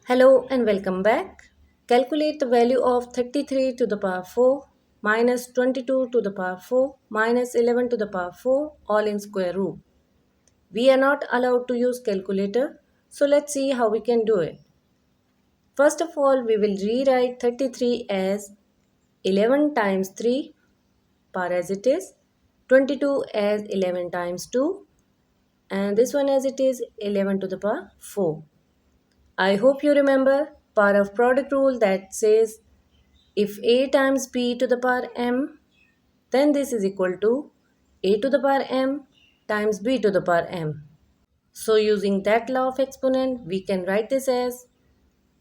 Hello and welcome back. Calculate the value of 33 to the power 4 minus 22 to the power 4 minus 11 to the power 4 all in square root. We are not allowed to use calculator, so let's see how we can do it. First of all, we will rewrite 33 as 11 times 3 power as it is, 22 as 11 times 2 and this one as it is 11 to the power 4. I hope you remember power of product rule that says if a times b to the power m, then this is equal to a to the power m times b to the power m. So using that law of exponent, we can write this as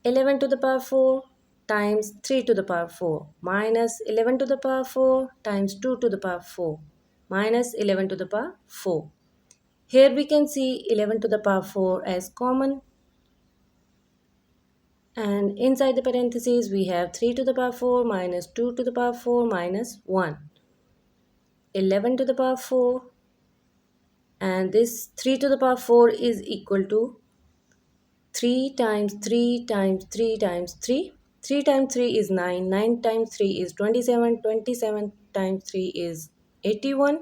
11 to the power 4 times 3 to the power 4 minus 11 to the power 4 times 2 to the power 4 minus 11 to the power 4. Here we can see 11 to the power 4 as common, and inside the parentheses we have 3 to the power 4 minus 2 to the power 4 minus 1. 11 to the power 4, and this 3 to the power 4 is equal to 3 times 3 times 3 times 3. 3 times 3 is 9, 9 times 3 is 27, 27 times 3 is 81,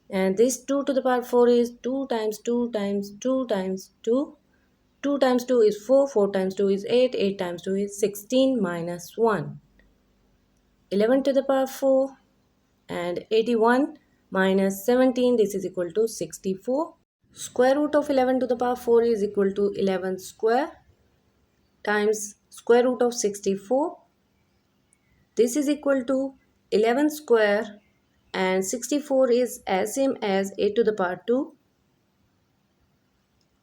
and this 2 to the power 4 is 2 times 2 times 2 times 2. 2 times 2 is 4, 4 times 2 is 8, 8 times 2 is 16 minus 1. 11 to the power 4 and 81 minus 17, this is equal to 64. Square root of 11 to the power 4 is equal to 11 square times square root of 64. This is equal to 11 square, and 64 is as same as a to the power 2.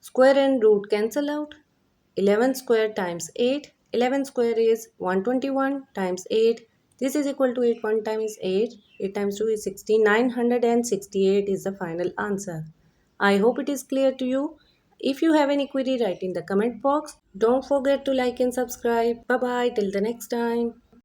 Square and root cancel out. 11 square times 8. 11 square is 121 times 8. This is equal to 8. 1 times 8. 8 times 2 is 16. 968 is the final answer. I hope it is clear to you. If you have any query, write in the comment box. Don't forget to like and subscribe. Bye bye till the next time.